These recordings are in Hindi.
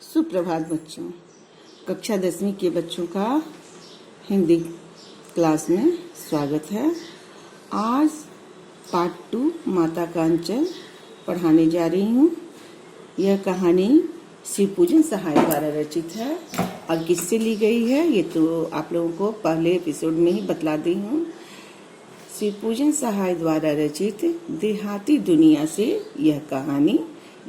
सुप्रभात बच्चों। कक्षा 10वीं के बच्चों का हिंदी क्लास में स्वागत है। आज पार्ट 2 माता का अंचल पढ़ाने जा रही हूँ। यह कहानी शिव पूजन सहाय द्वारा रचित है और किससे ली गई है ये तो आप लोगों को पहले एपिसोड में ही बतला दी हूँ। शिव पूजन सहाय द्वारा रचित देहाती दुनिया से यह कहानी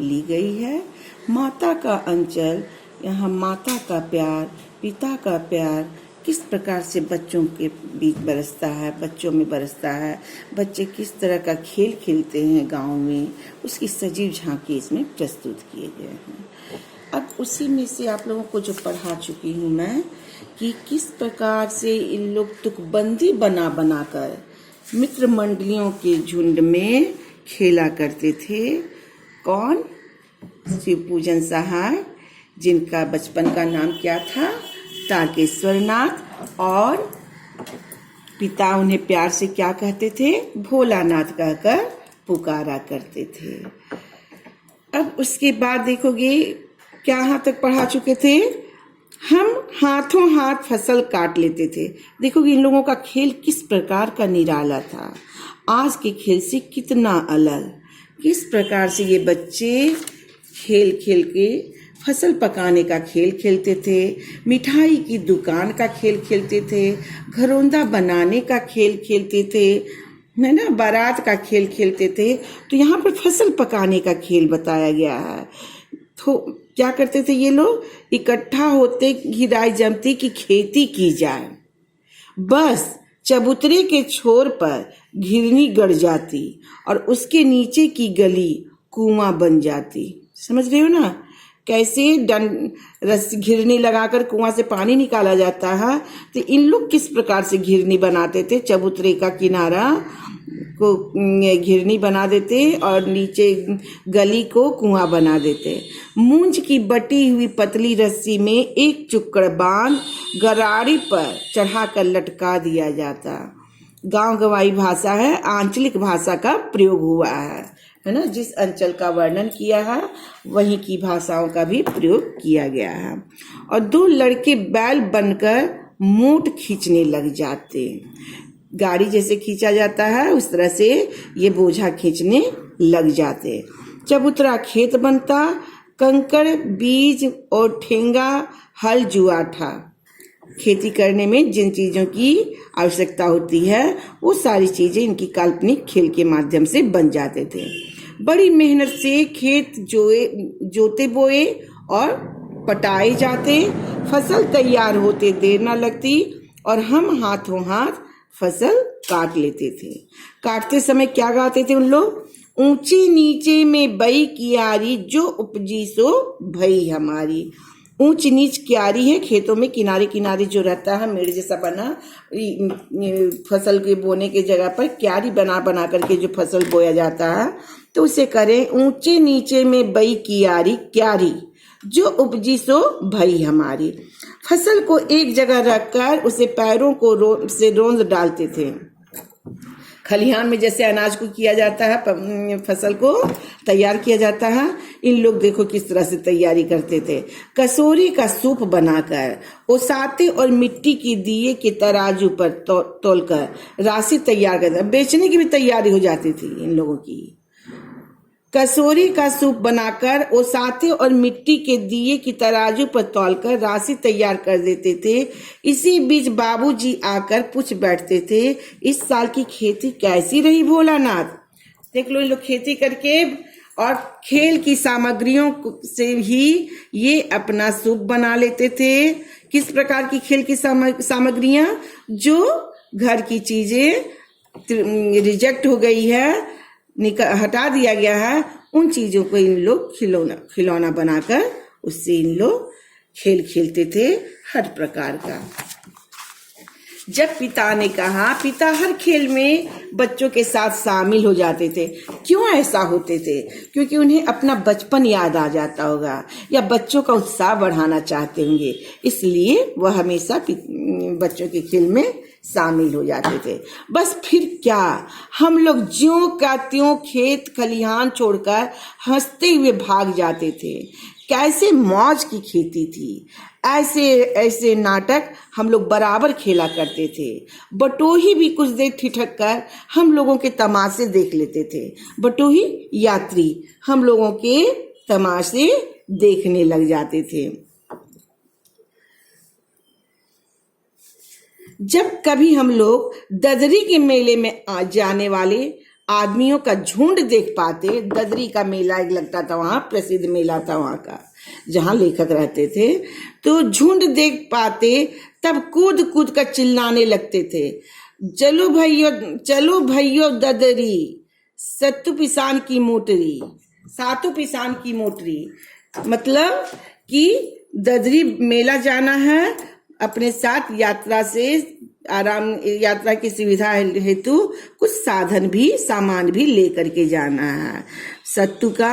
ली गई है। माता का अंचल, यहाँ माता का प्यार, पिता का प्यार किस प्रकार से बच्चों के बीच बरसता है, बच्चों में बरसता है, बच्चे किस तरह का खेल खेलते हैं गांव में, उसकी सजीव झांकी इसमें प्रस्तुत किए गए हैं। अब उसी में से आप लोगों को जो पढ़ा चुकी हूँ मैं कि किस प्रकार से इन लोग तुकबंदी बना बनाकर मित्र मंडलियों के झुंड में खेला करते थे। कौन? शिव पूजन सहाय, जिनका बचपन का नाम क्या था? तारकेश्वर नाथ, और पिता उन्हें प्यार से क्या कहते थे? भोलानाथ कहकर पुकारा करते थे। अब उसके बाद देखोगे क्या यहाँ तक पढ़ा चुके थे। हम हाथों हाथ फसल काट लेते थे। देखोगे इन लोगों का खेल किस प्रकार का निराला था, आज के खेल से कितना अलग। किस प्रकार से ये बच्चे खेल खेल के फसल पकाने का खेल खेलते थे, मिठाई की दुकान का खेल खेलते थे, घरौंदा बनाने का खेल खेलते थे, है ना, बारात का खेल खेलते थे। तो यहाँ पर फसल पकाने का खेल बताया गया है। तो क्या करते थे ये लोग? इकट्ठा होते, घिराई जमती कि खेती की जाए। बस चबूतरे के छोर पर घिरनी गड़ जाती और उसके नीचे की गली कुआं बन जाती। समझ रहे हो ना कैसे रस्सी घिरनी लगाकर कुआं से पानी निकाला जाता है। तो इन लोग किस प्रकार से घिरनी बनाते थे? चबूतरे का किनारा को घिरनी बना देते और नीचे गली को कुआं बना देते। मूंज की बटी हुई पतली रस्सी में एक चुक्कड़ बांध गरारी पर चढ़ाकर लटका दिया जाता। गांव गवाई भाषा है, आंचलिक भाषा का प्रयोग हुआ है ना। जिस अंचल का वर्णन किया है वहीं की भाषाओं का भी प्रयोग किया गया है। और दो लड़के बैल बनकर मूठ खींचने लग जाते। गाड़ी जैसे खींचा जाता है उस तरह से ये बोझा खींचने लग जाते। चबूतरा खेत बनता, कंकड़, बीज और ठेंगा, हल, जुआठा। खेती करने में जिन चीजों की आवश्यकता होती है वो सारी चीजें इनकी काल्पनिक खेल के माध्यम से बन जाते थे। बड़ी मेहनत से खेत जोते बोए और पटाए जाते। फसल तैयार होते देर न लगती और हम हाथों हाथ फसल काट लेते थे। काटते समय क्या गाते थे उन लोग? ऊंचे नीचे में बई कियारी, जो उपजी सो भई हमारी। ऊंच नीच क्यारी है, खेतों में किनारे किनारे जो रहता है मेड़ जैसा बना, फसल के बोने के जगह पर क्यारी बना बना करके जो फसल बोया जाता है तो उसे करें ऊंचे नीचे में बई कियारी, क्यारी जो उपजी सो भई हमारी। फसल को एक जगह रखकर उसे पैरों को से रोंद डालते थे। खलिहान में जैसे अनाज को किया जाता है, फसल को तैयार किया जाता है, इन लोग देखो किस तरह से तैयारी करते थे। कसोरी का सूप बनाकर ओसाते और मिट्टी की दिए के तराजू पर तोलकर राशि तैयार करते। बेचने की भी तैयारी हो जाती थी इन लोगों की। कसोरी का सूप बनाकर ओसाते और मिट्टी के दिए की तराजू पर तौलकर राशि तैयार कर देते थे। इसी बीच बाबूजी आकर पूछ बैठते थे, इस साल की खेती कैसी रही भोलानाथ? देख लो, इन लोग खेती करके और खेल की सामग्रियों से ही ये अपना सूप बना लेते थे। किस प्रकार की खेल की सामग्रियां? जो घर की चीजें रिजेक्ट हो गई है, हटा दिया गया है, उन चीजों को इन लोग खिलौना बनाकर उससे इन लोग खेल खेलते थे हर प्रकार का। जब पिता ने कहा, पिता हर खेल में बच्चों के साथ शामिल हो जाते थे। क्यों ऐसा होते थे? क्योंकि उन्हें अपना बचपन याद आ जाता होगा या बच्चों का उत्साह बढ़ाना चाहते होंगे, इसलिए वह हमेशा बच्चों के खेल में शामिल हो जाते थे। बस फिर क्या, हम लोग ज्यों का त्यों खेत खलिहान छोड़कर हंसते हुए भाग जाते थे। कैसे मौज की खेती थी। ऐसे ऐसे नाटक हम लोग बराबर खेला करते थे। बटोही भी कुछ देर ठिठक कर हम लोगों के तमाशे देख लेते थे। बटोही यात्री हम लोगों के तमाशे देखने लग जाते थे। जब कभी हम लोग ददरी के मेले में जाने वाले आदमियों का झुंड देख पाते, ददरी का मेला एक लगता था, वहां प्रसिद्ध मेला था वहां का, जहां लेखक रहते थे, तो झुंड देख पाते तब कूद कूद कर चिल्लाने लगते थे, चलो भैयो ददरी, सत्तू पिसान की मोटरी, सातों पिसान की मोटरी। मतलब कि ददरी मेला जाना है, अपने साथ यात्रा की सुविधा हेतु कुछ सामान भी लेकर के जाना है। सत्तू का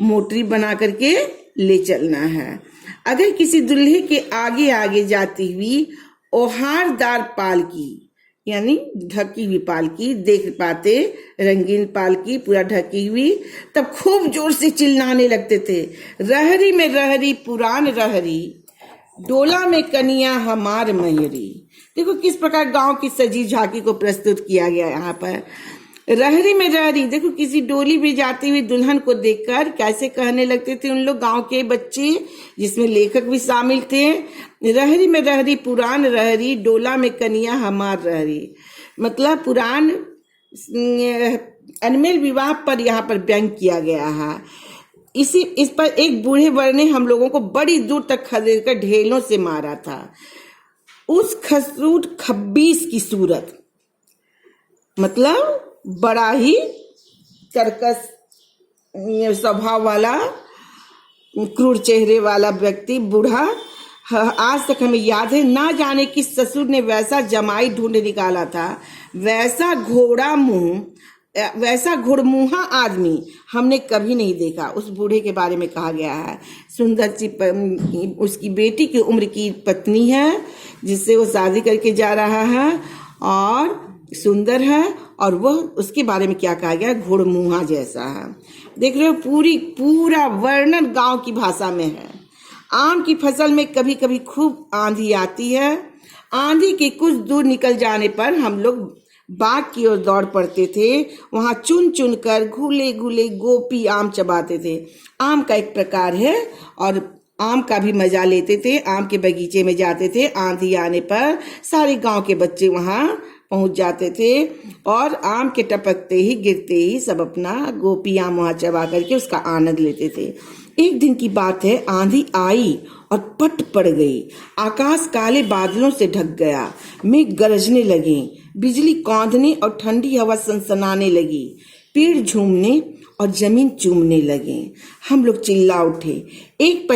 मोटरी बना करके ले चलना है। अगर किसी दूल्हे के आगे आगे जाती हुई ओहारदार पालकी, यानी ढकी हुई पालकी देख पाते, रंगीन पालकी पूरा ढकी हुई, तब खूब जोर से चिल्लाने लगते थे, रहरी में रहरी पुरान रहरी, डोला में कनिया हमार मयूरी। देखो किस प्रकार गांव की सजी झांकी को प्रस्तुत किया गया यहाँ पर। रहरी में रहरी, देखो किसी डोली में जाती हुई दुल्हन को देखकर कैसे कहने लगते थे उन लोग, गांव के बच्चे, जिसमें लेखक भी शामिल थे, रहरी में रहरी पुरान रहरी, डोला में कनिया हमार रहरी। मतलब पुरान अनमेल विवाह पर यहाँ पर व्यंग किया गया है। इस पर एक बूढ़े वर ने हम लोगों को बड़ी दूर तक खदेड़ कर ढेलों से मारा था। उस खसरूट खब्बीस की सूरत, मतलब बड़ा ही कर्कश स्वभाव वाला, क्रूर चेहरे वाला व्यक्ति, बूढ़ा, आज तक हमें याद है, ना जाने किस ससुर ने वैसा जमाई ढूंढ निकाला था, वैसा घुड़मुहा आदमी हमने कभी नहीं देखा। उस बूढ़े के बारे में कहा गया है। सुंदर सी उसकी बेटी की उम्र की पत्नी है जिससे वो शादी करके जा रहा है, और सुंदर है, और वह उसके बारे में क्या कहा गया, घुड़मुहा जैसा है। देख रहे हो, पूरा वर्णन गांव की भाषा में है। आम की फसल में कभी कभी खूब आंधी आती है। आंधी के कुछ दूर निकल जाने पर हम लोग बाग की ओर दौड़ पड़ते थे। वहां चुन चुन कर घुले घुले गोपी आम चबाते थे। आम का एक प्रकार है, और आम का भी मजा लेते थे। आम के बगीचे में जाते थे। आंधी आने पर सारे गांव के बच्चे वहां पहुंच जाते थे, और आम के टपकते ही गिरते ही सब अपना गोपी आम वहां चबा करके उसका आनंद लेते थे। एक दिन की बात है, आंधी आई और पट पड़ गई। आकाश काले बादलों से ढक गया। मेघ गरजने लगे, बिजली कौंधने और ठंडी हवा सनसनाने लगी। पेड़ झूमने और जमीन चूमने लगे। हम लोग चिल्ला उठे, एक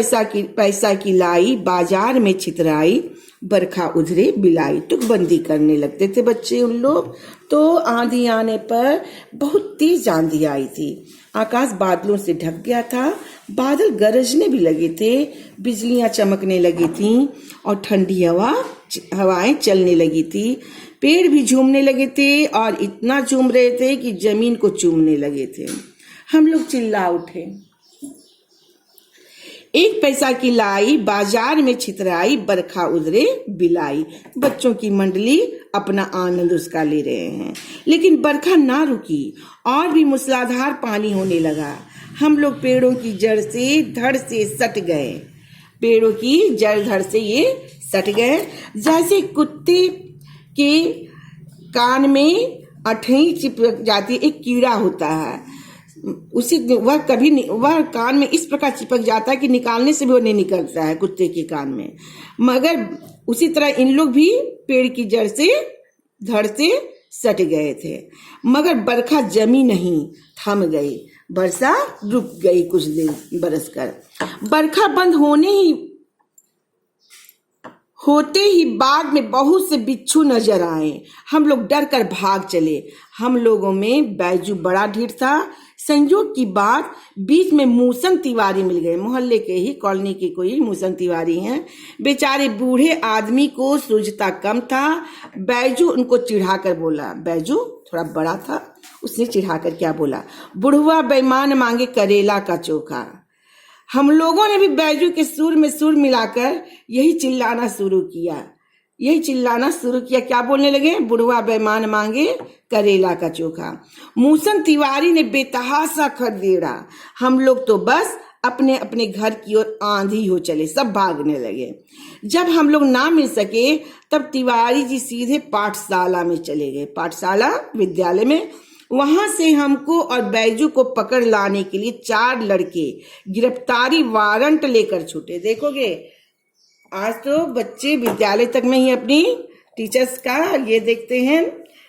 पैसा की लाई बाजार में छितराई, बरखा उधरे बिलाई। तुकबंदी करने लगते थे बच्चे उन लोग। तो आंधी आने पर बहुत तेज आंधी आई थी। आकाश बादलों से ढक गया था, बादल गरजने भी लगे थे, बिजलियां चमकने लगी थीं, और ठंडी हवाएं चलने लगी थी। पेड़ भी झूमने लगे थे, और इतना झूम रहे थे कि जमीन को चूमने लगे थे। हम लोग चिल्ला उठे, एक पैसा की लाई बाजार में छितराई, बरखा उधरे बिलाई। बच्चों की मंडली अपना आनंद उसका ले रहे हैं, लेकिन बरखा ना रुकी और भी मूसलाधार पानी होने लगा। हम लोग पेड़ों की जड़ से धड़ से सट गए। पेड़ों की जड़ धड़ से ये सट गए, जैसे कुत्ते के कान में अठई चिपक जाती, एक कीड़ा होता है, उसी वह कान में इस प्रकार चिपक जाता है कि निकालने से भी वो नहीं निकलता है कुत्ते के कान में। मगर उसी तरह इन लोग भी पेड़ की जड़ से धड़ से सट गए थे। मगर बरखा जमी नहीं, थम गई। वर्षा रुक गई कुछ देर बरसकर। बरखा बंद होते ही बाग में बहुत से बिच्छू नजर आए। हम लोग डर कर भाग चले। हम लोगों में बैजू बड़ा ढीठ था। संयोग की बात, बीच में मूसन तिवारी मिल गए। मोहल्ले के ही, कॉलोनी के कोई मूसन तिवारी हैं। बेचारे बूढ़े आदमी को सूझता कम था। बैजू उनको चिढ़ाकर बोला, बैजू थोड़ा बड़ा था, उसने चिढ़ाकर क्या बोला, बुढ़वा बेईमान मांगे करेला का चोखा। हम लोगों ने भी बैजू के सुर में सुर मिलाकर यही चिल्लाना शुरू किया। क्या बोलने लगे? बुढ़वा बेईमान मांगे करेला का चोखा। मूसन तिवारी ने बेतहासा खदेड़ा। हम लोग तो बस अपने अपने घर की ओर आंधी हो चले, सब भागने लगे। जब हम लोग ना मिल सके तब तिवारी जी सीधे पाठशाला में चले गए। पाठशाला विद्यालय में। वहां से हमको और बैजू को पकड़ लाने के लिए 4 लड़के गिरफ्तारी वारंट लेकर छूटे। देखोगे आज तो बच्चे विद्यालय तक में ही अपनी टीचर्स का ये देखते हैं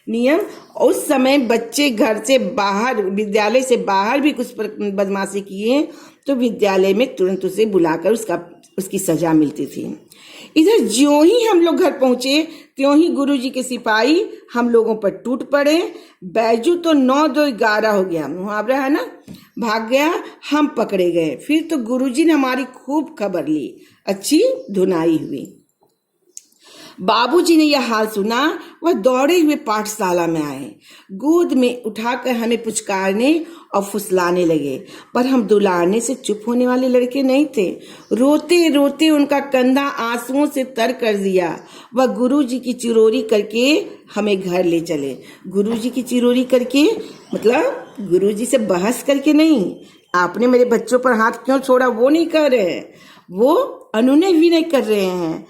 नियम। उस समय बच्चे घर से बाहर, विद्यालय से बाहर भी कुछ बदमाशी किए तो विद्यालय में तुरंत उसे बुलाकर उसकी सजा मिलती थी। इधर ज्यों ही हम लोग घर पहुंचे त्यों ही गुरुजी के सिपाही हम लोगों पर टूट पड़े। बैजू तो 9-2-11 हो गया, मुहावरा है ना, भाग गया, हम पकड़े गए। फिर तो गुरुजी ने हमारी खूब खबर ली, अच्छी धुनाई हुई। बाबूजी ने यह हाल सुना, वह दौड़े हुए पाठशाला में आए, गोद में उठाकर हमें पुचकारने और फुसलाने लगे। पर हम दुलारने से चुप होने वाले लड़के नहीं थे। रोते रोते उनका कंधा आंसुओं से तर कर दिया। वह गुरुजी की चिरोरी करके हमें घर ले चले। गुरुजी की चिरोरी करके मतलब गुरुजी से बहस करके नहीं, आपने मेरे बच्चों पर हाथ क्यों छोड़ा वो नहीं कर रहे हैं, वो अनुनय भी नहीं कर रहे हैं।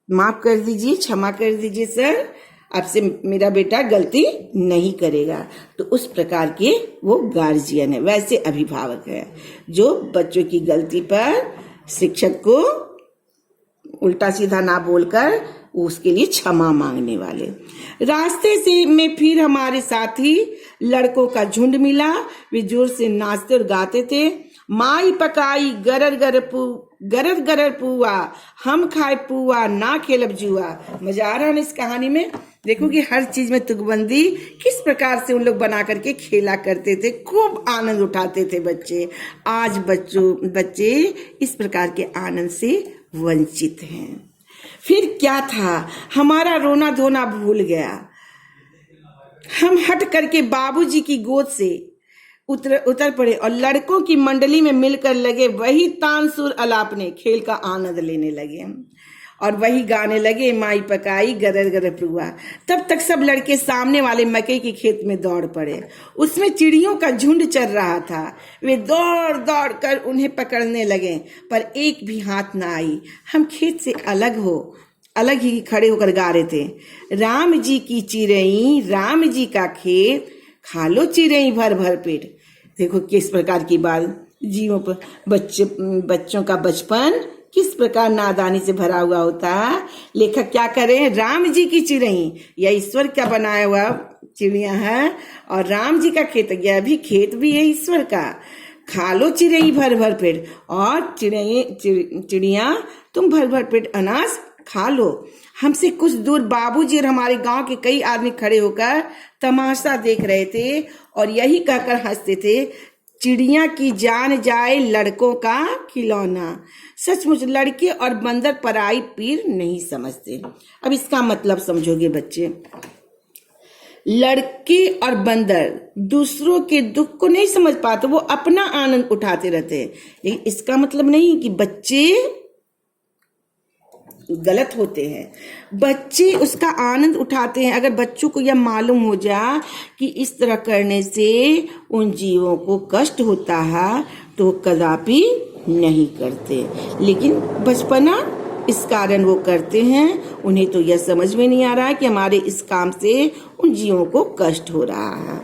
माफ कर दीजिए, क्षमा कर दीजिए सर, आपसे मेरा बेटा गलती नहीं करेगा। तो उस प्रकार के वो गार्जियन है, वैसे अभिभावक है जो बच्चों की गलती पर शिक्षक को उल्टा सीधा ना बोलकर उसके लिए क्षमा मांगने वाले। रास्ते से में फिर हमारे साथी लड़कों का झुंड मिला। वे जोर से नाचते और गाते थे। माई पकाई गरर गरर पुआ, हम खाए पुआ ना खेलब जुआ। मजा आ रहा है ना इस कहानी में। देखो कि हर चीज में तुकबंदी किस प्रकार से उन लोग बना करके खेला करते थे, खूब आनंद उठाते थे बच्चे। आज बच्चे इस प्रकार के आनंद से वंचित हैं। फिर क्या था, हमारा रोना धोना भूल गया। हम हट करके बाबूजी की गोद से उतर पड़े और लड़कों की मंडली में मिलकर लगे वही तानसुर अलापने, खेल का आनंद लेने लगे और वही गाने लगे माई पकाई गरर गरर पुआ। तब तक सब लड़के सामने वाले मकई के खेत में दौड़ पड़े। उसमें चिड़ियों का झुंड चल रहा था। वे दौड़ दौड़ कर उन्हें पकड़ने लगे पर एक भी हाथ ना आई। हम खेत से अलग ही खड़े होकर गा रहे थे, राम जी की चिरई राम जी का खेत, खा लो चिरई भर भर पेट। देखो किस प्रकार की बात, जीवों पर बच्चों का बचपन किस प्रकार नादानी से भरा हुआ होता है। लेखक क्या करें, राम जी की चिरई, यह ईश्वर का बनाया हुआ चिड़िया है और राम जी का खेत, यह भी खेत भी है ईश्वर का। खा लो चिरई भर भर पेट, और चिड़िया तुम भर भर पेट अनाज खा लो। हमसे कुछ दूर बाबूजी और हमारे गांव के कई आदमी खड़े होकर तमाशा देख रहे थे और यही कहकर हंसते थे, चिड़िया की जान जाए लड़कों का खिलौना। सचमुच लड़के और बंदर पराई पीर नहीं समझते। अब इसका मतलब समझोगे बच्चे, लड़के और बंदर दूसरों के दुख को नहीं समझ पाते, वो अपना आनंद उठाते रहते हैं। लेकिन इसका मतलब नहीं कि बच्चे गलत होते हैं, बच्चे उसका आनंद उठाते हैं। अगर बच्चों को यह मालूम हो जाए कि इस तरह करने से उन जीवों को कष्ट होता है तो कदापि नहीं करते, लेकिन बचपना इस कारण वो करते हैं। उन्हें तो यह समझ में नहीं आ रहा है कि हमारे इस काम से उन जीवों को कष्ट हो रहा है।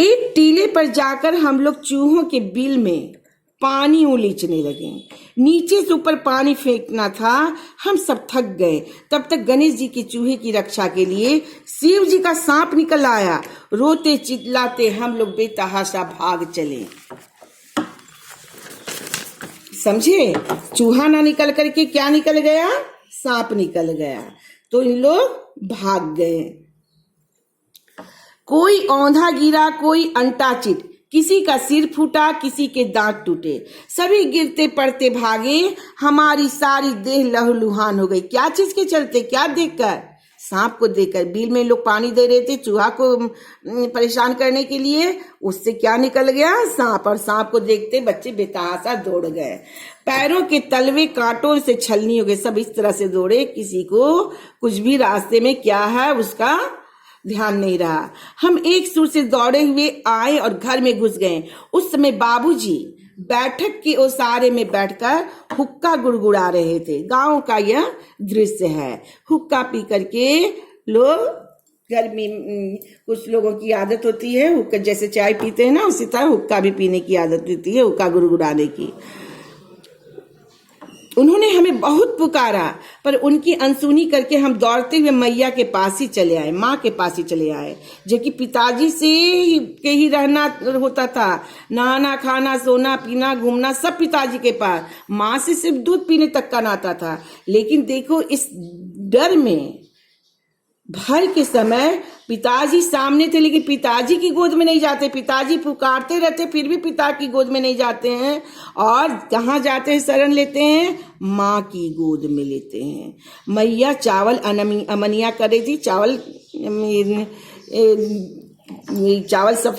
एक टीले पर जाकर हम लोग चूहों के बिल में पानी उलीचने लगे। नीचे से ऊपर पानी फेंकना था। हम सब थक गए। तब तक गणेश जी के चूहे की रक्षा के लिए शिव जी का सांप निकल आया। रोते चिल्लाते हम लोग बेतहाशा भाग चले। समझे, चूहा ना निकल करके क्या निकल गया, सांप निकल गया। तो इन लोग भाग गए। कोई औंधा गिरा, कोई अंटा चिट, किसी का सिर फूटा, किसी के दांत टूटे, सभी गिरते पड़ते भागे। हमारी सारी देह लहूलुहान हो गई। क्या चीज के चलते, क्या देखकर, सांप को देखकर बिल में लोग पानी दे रहे थे चूहा को परेशान करने के लिए, उससे क्या निकल गया? सांप। और सांप को देखते बच्चे बेतहाशा दौड़ गए। पैरों के तलवे कांटों से छलनी हो गए, सब इस तरह से दौड़े, किसी को कुछ भी रास्ते में क्या है उसका ध्यान नहीं रहा। हम एक सुर से दौड़े हुए आए और घर में घुस गए। उस समय बाबूजी बैठक के ओसारे में बैठकर हुक्का गुड़गुड़ा रहे थे। गांव का यह दृश्य है। हुक्का पी करके लोग, गर्मी कुछ लोगों की आदत होती है हुक्का, जैसे चाय पीते हैं ना उसी तरह हुक्का भी पीने की आदत होती है, हुक्का गुड़गुड़ाने की। उन्होंने हमें बहुत पुकारा, पर उनकी अनसुनी करके हम दौड़ते हुए मैया के पास ही चले आए, माँ के पास ही चले आए, जबकि पिताजी से के ही रहना होता था। नहाना, खाना, सोना, पीना, घूमना सब पिताजी के पास। माँ से सिर्फ दूध पीने तक का नाता था। लेकिन देखो, इस डर में भर के समय पिताजी सामने थे, लेकिन पिताजी की गोद में नहीं जाते। पिताजी पुकारते रहते, फिर भी पिता की गोद में नहीं जाते हैं। और कहाँ जाते हैं? शरण लेते हैं, माँ की गोद में लेते हैं। मैया चावल अमनिया कर रही थी, चावल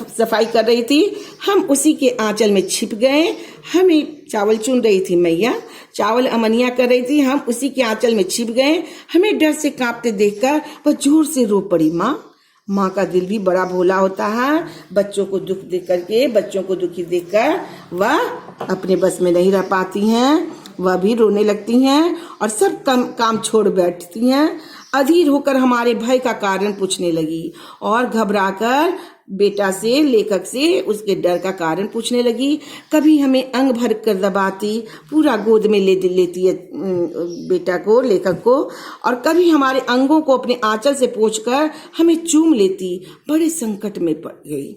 सफाई कर रही थी। हम उसी के आंचल में छिप गए। हमें चावल चुन रही थी मैया, चावल अमनिया कर रही थी, हम उसी के आंचल में छिप गए। हमें डर से कांपते देखकर वह जोर से रो पड़ी। माँ का दिल भी बड़ा भोला होता है। बच्चों को दुख देख करके, बच्चों को दुखी देखकर वह अपने बस में नहीं रह पाती हैं, वह भी रोने लगती हैं और सब काम छोड़ बैठती हैं। अधीर होकर हमारे भय का कारण पूछने लगी और घबराकर बेटा से, लेखक से उसके डर का कारण पूछने लगी। कभी हमें अंग भर कर दबाती, पूरा गोद में ले लेती है बेटा को, लेखक को, और कभी हमारे अंगों को अपने आंचल से पोंछकर हमें चूम लेती। बड़े संकट में पड़ गई।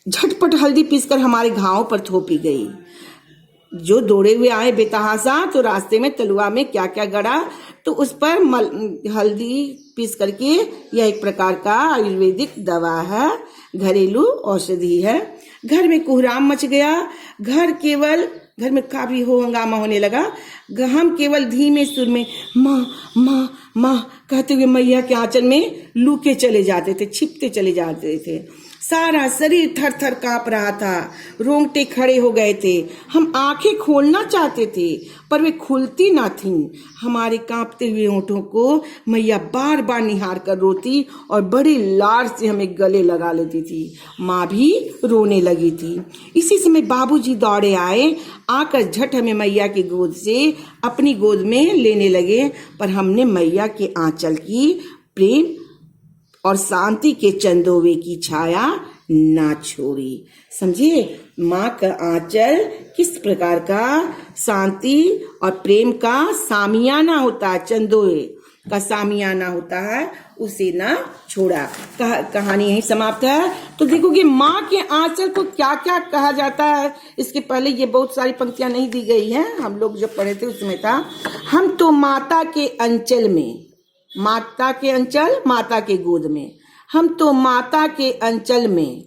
झटपट हल्दी पीसकर हमारे घावों पर थोपी गई। जो दौड़े हुए आए बेतहाशा, तो रास्ते में तलुआ में क्या क्या गड़ा, तो उस पर हल्दी पीस करके, यह एक प्रकार का आयुर्वेदिक दवा है, घरेलू औषधि है। घर में कोहराम मच गया। घर में काफी हंगामा होने लगा। हम केवल धीमे सुर में माँ माँ माँ कहते हुए मैया के आंचल में लुके चले जाते थे, छिपते चले जाते थे। सारा शरीर थर थर कांप रहा था, रोंगटे खड़े हो गए थे। हम आंखें खोलना चाहते थे, पर वे खुलती ना थीं। हमारे कांपते हुए होठों को मैया बार बार निहार कर रोती और बड़े लाड से हमें गले लगा लेती थी। माँ भी रोने लगी थी। इसी समय बाबूजी दौड़े आए, आकर झट हमें मैया की गोद से अपनी गोद में लेने लगे, पर हमने मैया के आंचल की प्रेम और शांति के चंदोवे की छाया ना छोड़ी। समझे, माँ का आंचल किस प्रकार का शांति और प्रेम का सामियाना होता है, चंदोवे का सामियाना होता है, उसे ना छोड़ा। कहानी यही समाप्त है। तो देखोगे माँ के आंचल को क्या क्या कहा जाता है। इसके पहले ये बहुत सारी पंक्तियां नहीं दी गई हैं, हम लोग जब पढ़े थे उसमें था, हम तो माता के अंचल में, माता के अंचल, माता के गोद में, हम तो माता के अंचल में,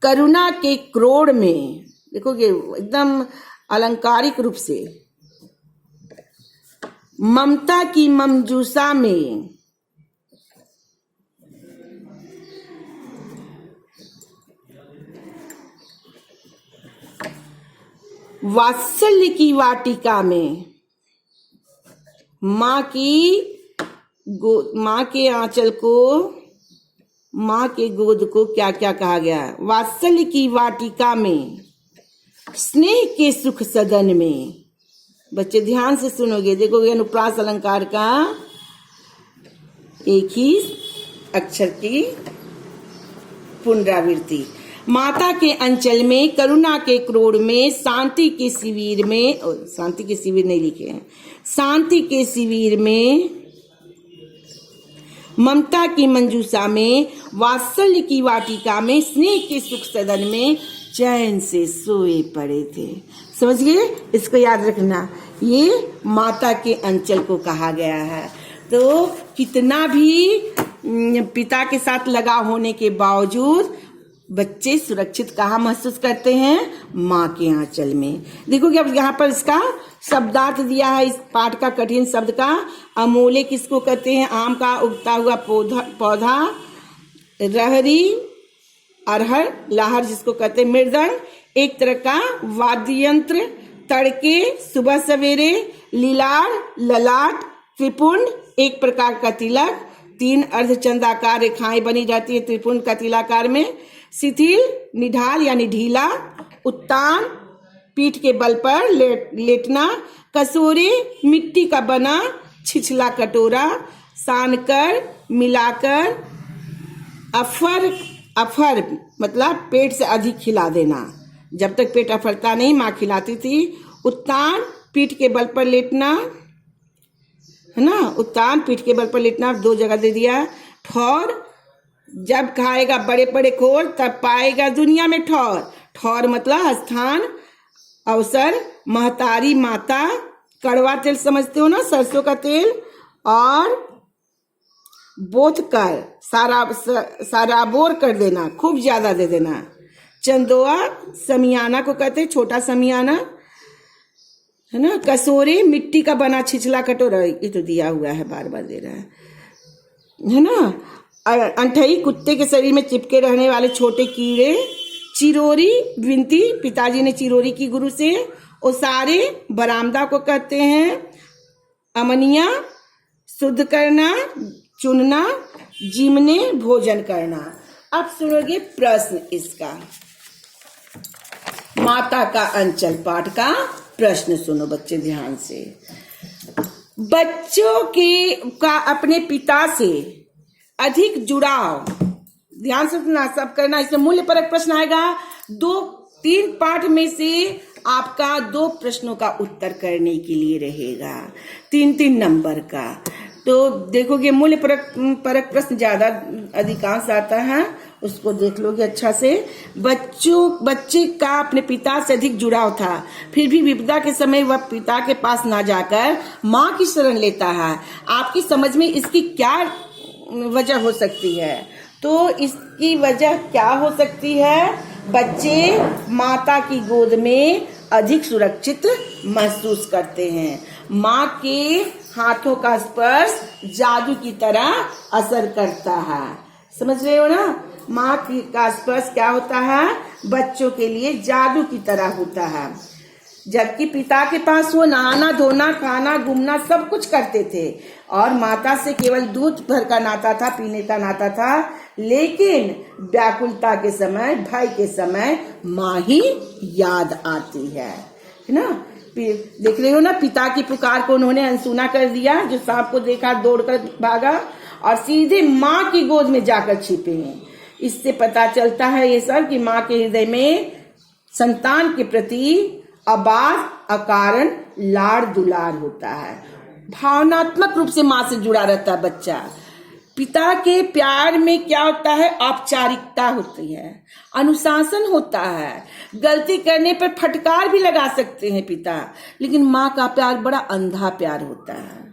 करुणा के क्रोड़ में, देखोगे एकदम अलंकारिक रूप से, ममता की ममजूसा में, वात्सल्य की वाटिका में, माँ के आंचल को, माँ के गोद को क्या क्या कहा गया है? वात्सल्य की वाटिका में, स्नेह के सुख सदन में। बच्चे ध्यान से सुनोगे, देखोगे अनुप्रास अलंकार का एक ही अक्षर की पुनरावृत्ति। माता के अंचल में, करुणा के क्रोड़ में, शांति के शिविर में, शांति के शिविर नहीं लिखे हैं, शांति के शिविर में, ममता की मंजूसा में, वात्सल्य की वाटिका में, स्नेह के सुख सदन में चैन से सोए पड़े थे। समझ गए? इसको याद रखना, ये माता के अंचल को कहा गया है। तो कितना भी पिता के साथ लगा होने के बावजूद बच्चे सुरक्षित कहाँ महसूस करते हैं? माँ के आंचल में। देखो कि अब यहाँ पर इसका शब्दार्थ दिया है इस पाठ का कठिन शब्द का। अमोले किसको कहते हैं? आम का उगता हुआ पौधा। रहरी, अरहर, लाहर जिसको कहते हैं मृदंग, एक तरह का वाद्य यंत्र। तड़के, सुबह सवेरे। लीलार, ललाट। त्रिपुंड, एक प्रकार का तिलक। 3 अर्धचंद्राकार रेखाएं बनी रहती है त्रिपुंड का तिलाकार में। शिथिल, निढाल यानी ढीला। उत्तान, पीठ के बल पर लेटना। कसोरे, मिट्टी का बना छिछला कटोरा। सानकर, मिलाकर। अफर मतलब पेट से अधिक खिला देना। जब तक पेट अफरता नहीं माँ खिलाती थी। उत्तान, पीठ के बल पर लेटना, है ना। उत्तान, पीठ के बल पर लेटना, 2 जगह दे दिया। ठौर, जब खाएगा बड़े बड़े खोर तब पाएगा दुनिया में ठौर। ठौर मतलब स्थान, अवसर। महतारी, माता। कड़वा तेल समझते हो ना, सरसों का तेल। और बोथ कर, साराबोर कर देना, खूब ज्यादा दे देना। चंदोआ, समियाना को कहते हैं, छोटा समियाना, है ना। कसोरे, मिट्टी का बना छिछला कटोरा, ये तो दिया हुआ है, बार बार दे रहा है ना। अंठई, कुत्ते के शरीर में चिपके रहने वाले छोटे कीड़े। चिरोरी, विनती, पिताजी ने चिरोरी की गुरु से। ओसारे, बरामदा को कहते हैं। अमनिया, शुद्ध करना, चुनना। जिमने, भोजन करना। अब सुनोगे प्रश्न इसका। माता का अंचल पाठ का प्रश्न सुनो बच्चे ध्यान से। बच्चों का अपने पिता से अधिक जुड़ाव, ध्यान से सुनना, सब करना। इसमें मूल्य परक प्रश्न आएगा। 2-3 पाठ में से आपका 2 प्रश्नों का उत्तर करने के लिए रहेगा, 3-3 नंबर का। तो देखोगे मूल्य परक प्रश्न ज्यादा अधिकांश आता है, उसको देख लोगे अच्छा से। बच्चे का अपने पिता से अधिक जुड़ाव था, फिर भी विपदा के समय वह पिता के पास ना जाकर माँ की शरण लेता है। आपकी समझ में इसकी क्या वजह हो सकती है? तो इसकी वजह क्या हो सकती है? बच्चे माता की गोद में अधिक सुरक्षित महसूस करते हैं। माँ के हाथों का स्पर्श जादू की तरह असर करता है। समझ रहे हो ना? माँ का स्पर्श क्या होता है? बच्चों के लिए जादू की तरह होता है। जबकि पिता के पास वो नहाना, धोना, खाना, घूमना सब कुछ करते थे और माता से केवल दूध भर का नाता था, पीने का नाता था। लेकिन व्याकुलता के समय, भय के समय माँ ही याद आती है ना। देख रहे हो ना, पिता की पुकार को उन्होंने अनसुना कर दिया। जो सांप को देखा दौड़कर भागा और सीधे माँ की गोद में जाकर छिपे हैं। इससे पता चलता है ये सब कि माँ के हृदय में संतान के प्रति अबाध अकारण लाड़ दुलार होता है। भावनात्मक रूप से माँ से जुड़ा रहता है बच्चा। पिता के प्यार में क्या होता है? औपचारिकता होती है, अनुशासन होता है, गलती करने पर फटकार भी लगा सकते हैं पिता। लेकिन माँ का प्यार बड़ा अंधा प्यार होता है।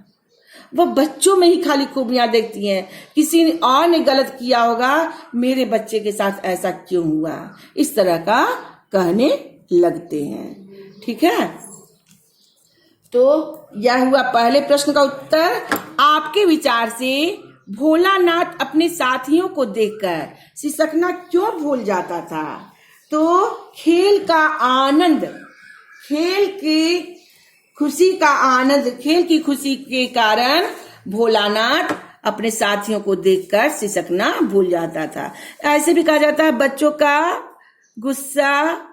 वह बच्चों में ही खाली खूबियां देखती हैं। किसी और ने गलत किया होगा, मेरे बच्चे के साथ ऐसा क्यों हुआ, इस तरह का कहने लगते हैं। ठीक है, तो यह हुआ पहले प्रश्न का उत्तर। आपके विचार से भोलानाथ अपने साथियों को देखकर सिसकना क्यों भूल जाता था? तो खेल का आनंद, खेल की खुशी के कारण भोलानाथ अपने साथियों को देखकर सिसकना भूल जाता था। ऐसे भी कहा जाता है बच्चों का गुस्सा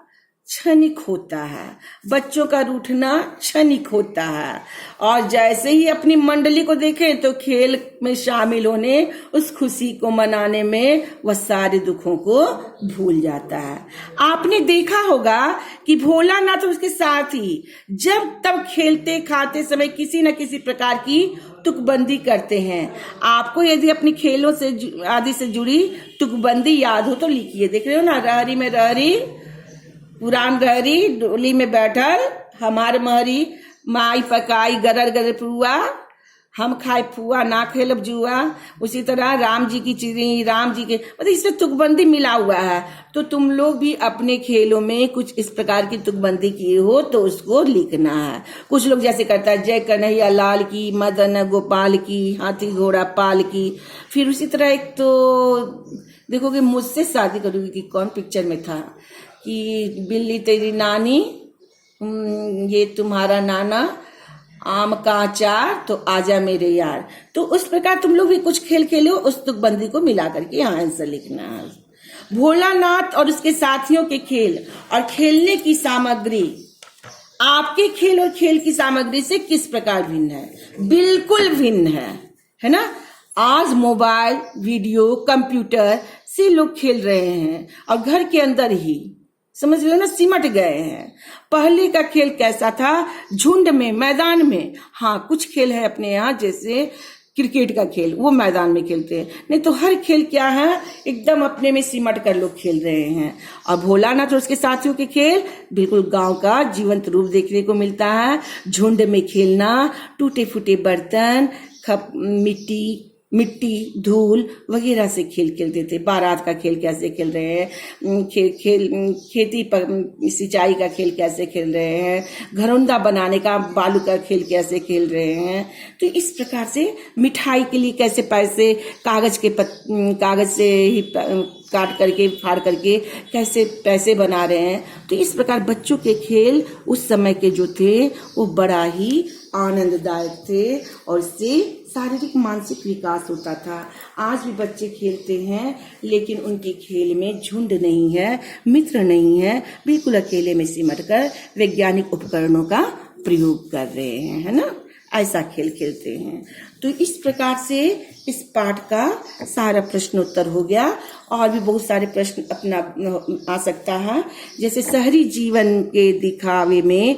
क्षणिक होता है, बच्चों का रूठना क्षणिक होता है। और जैसे ही अपनी मंडली को देखें तो खेल में शामिल होने, उस खुशी को मनाने में वह सारे दुखों को भूल जाता है। आपने देखा होगा कि भोलानाथ और उसके साथी जब तब खेलते खाते समय किसी न किसी प्रकार की तुकबंदी करते हैं। आपको यदि अपनी खेलों से आदि से जुड़ी तुकबंदी याद हो तो लिखिए। देख रहे हो ना, रहरी में रहरी, पुरान रहरी, डोली में बैठल हमार महरी, माई पकाई गरर गरर पुआ, हम खाए फुआ ना खेलब जुआ, उसी तरह राम जी की चिड़ी, राम जी के मतलब इसमें तुकबंदी मिला हुआ है। तो तुम लोग भी अपने खेलों में कुछ इस प्रकार की तुकबंदी किए हो तो उसको लिखना है। कुछ लोग जैसे करता है जय कन्हैया लाल की, मदन गोपाल की, हाथी घोड़ा पाल की। फिर उसी तरह एक तो देखोगे मुझसे शादी करोगी कि कौन पिक्चर में था कि बिल्ली तेरी नानी, ये तुम्हारा नाना, आम का अचार तो आजा मेरे यार। तो उस प्रकार तुम लोग भी कुछ खेल खेलो, उस तुकबंदी को मिला करके यहाँ आंसर लिखना है। भोलानाथ और उसके साथियों के खेल और खेलने की सामग्री आपके खेल और खेल की सामग्री से किस प्रकार भिन्न है? बिल्कुल भिन्न है ना। आज मोबाइल, वीडियो, कंप्यूटर से लोग खेल रहे हैं और घर के अंदर ही समझ लो ना सिमट गए हैं। पहले का खेल कैसा था? झुंड में, मैदान में। हाँ, कुछ खेल है अपने यहाँ जैसे क्रिकेट का खेल, वो मैदान में खेलते हैं, नहीं तो हर खेल क्या है एकदम अपने में सिमट कर लोग खेल रहे हैं। और भोलानाथ और उसके साथियों के खेल बिल्कुल गांव का जीवंत रूप देखने को मिलता है। झुंड में खेलना, टूटे फूटे बर्तन, मिट्टी धूल वगैरह से खेल खेलते थे। बारात का खेल कैसे खेल रहे हैं, खेती पर सिंचाई का खेल कैसे खेल रहे हैं, घरौंदा बनाने का, बालू का खेल कैसे खेल रहे हैं। तो इस प्रकार से मिठाई के लिए कैसे पैसे कागज से ही काट करके फाड़ करके कैसे पैसे बना रहे हैं। तो इस प्रकार बच्चों के खेल उस समय के जो थे वो बड़ा ही आनंददायक थे और इससे शारीरिक मानसिक विकास होता था। आज भी बच्चे खेलते हैं लेकिन उनके खेल में झुंड नहीं है, मित्र नहीं है, बिल्कुल अकेले में सिमट कर वैज्ञानिक उपकरणों का प्रयोग कर रहे हैं, है ना। ऐसा खेल खेलते हैं। तो इस प्रकार से इस पाठ का सारा प्रश्नोत्तर हो गया। और भी बहुत सारे प्रश्न अपना आ सकता है, जैसे शहरी जीवन के दिखावे में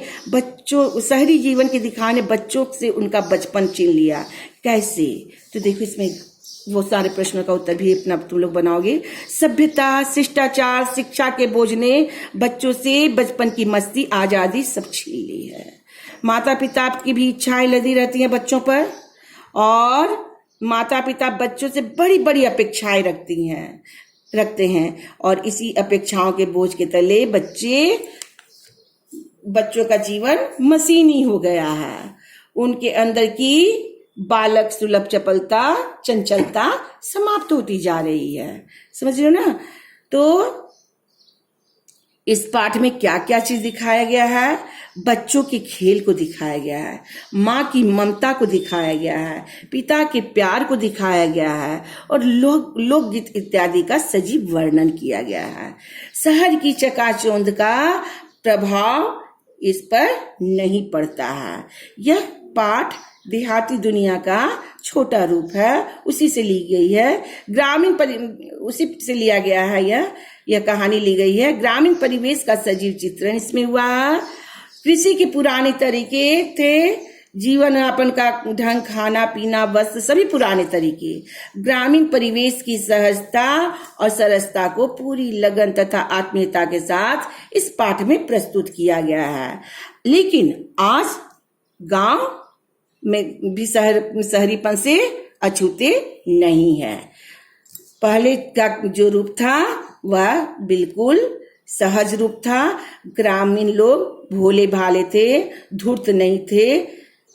शहरी जीवन के दिखाने बच्चों से उनका बचपन छीन लिया कैसे। तो देखो इसमें वो सारे प्रश्नों का उत्तर भी अपना तुम लोग बनाओगे। सभ्यता, शिष्टाचार, शिक्षा के बोझ ने बच्चों से बचपन की मस्ती, आजादी सब छीन ली है। माता पिता की भी इच्छाएं लदी रहती हैं बच्चों पर और माता पिता बच्चों से बड़ी बड़ी अपेक्षाएं रखते हैं और इसी अपेक्षाओं के बोझ के तले बच्चों का जीवन मशीनी हो गया है। उनके अंदर की बालक सुलभ चपलता, चंचलता समाप्त होती जा रही है। समझ रहे हो ना। तो इस पाठ में क्या क्या चीज दिखाया गया है? बच्चों के खेल को दिखाया गया है, माँ की ममता को दिखाया गया है, पिता के प्यार को दिखाया गया है और लोकगीत इत्यादि का सजीव वर्णन किया गया है। शहर की चकाचौंध का प्रभाव इस पर नहीं पड़ता है। यह पाठ देहाती दुनिया का छोटा रूप है, उसी से ली गई है। उसी से लिया गया है। यह कहानी ली गई है। ग्रामीण परिवेश का सजीव चित्रण इसमें हुआ। कृषि के पुराने तरीके थे, जीवन यापन का ढंग, खाना पीना, वस्त्र सभी पुराने तरीके। ग्रामीण परिवेश की सहजता और सरसता को पूरी लगन तथा आत्मीयता के साथ इस पाठ में प्रस्तुत किया गया है। लेकिन आज गांव में भी शहरीपन से अछूते नहीं है। पहले का जो रूप था वह बिल्कुल सहज रूप था। ग्रामीण लोग भोले भाले थे, धूर्त नहीं थे,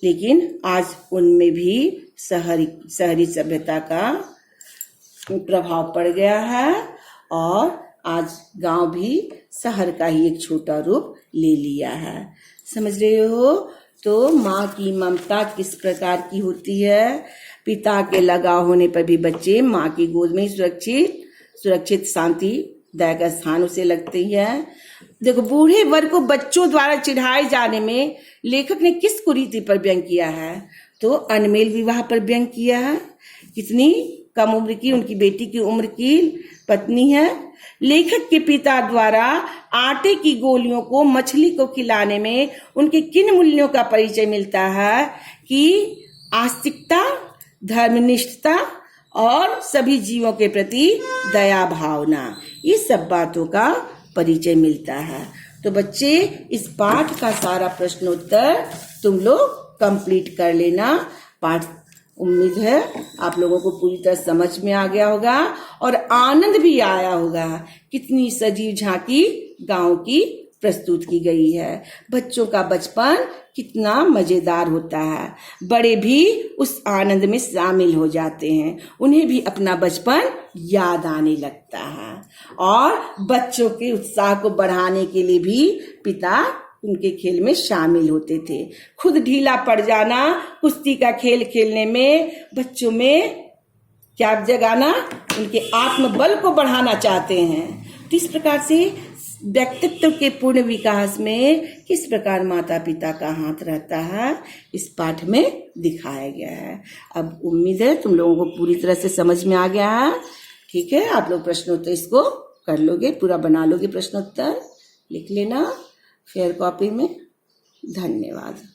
लेकिन आज उनमें भी शहरी सभ्यता का प्रभाव पड़ गया है और आज गांव भी शहर का ही एक छोटा रूप ले लिया है। समझ रहे हो। तो माँ की ममता किस प्रकार की होती है। पिता के लगाव होने पर भी बच्चे माँ की गोद में सुरक्षित शांति दायक स्थान उसे लगती है। देखो, बूढ़े वर्ग को बच्चों द्वारा चिढ़ाए जाने में लेखक ने किस कुरीति पर व्यंग किया है? तो अनमेल विवाह पर व्यंग किया है। कितनी कम उम्र की, उनकी बेटी की उम्र की पत्नी है। लेखक के पिता द्वारा आटे की गोलियों को मछली को खिलाने में उनके किन मूल्यों का परिचय मिलता है कि आस्तिकता, धर्मनिष्ठता और सभी जीवों के प्रति दया भावना, ये सब बातों का परिचय मिलता है। तो बच्चे, इस पाठ का सारा प्रश्नोत्तर तुम लोग कंप्लीट कर लेना। पाठ उम्मीद है आप लोगों को पूरी तरह समझ में आ गया होगा और आनंद भी आया होगा। कितनी सजीव झांकी गांव की प्रस्तुत की गई है। बच्चों का बचपन कितना मजेदार होता है। बड़े भी उस आनंद में शामिल हो जाते हैं, उन्हें भी अपना बचपन याद आने लगता है। और बच्चों के उत्साह को बढ़ाने के लिए भी पिता उनके खेल में शामिल होते थे। खुद ढीला पड़ जाना, कुश्ती का खेल खेलने में बच्चों में क्या जगाना, उनके आत्मबल को बढ़ाना चाहते हैं। तो इस प्रकार से व्यक्तित्व के पूर्ण विकास में किस प्रकार माता पिता का हाथ रहता है, इस पाठ में दिखाया गया है। अब उम्मीद है तुम लोगों को पूरी तरह से समझ में आ गया है। ठीक है, आप लोग प्रश्नोत्तर इसको कर लोगे, पूरा बना लोगे प्रश्नोत्तर, लिख लेना फेयर कॉपी में। धन्यवाद।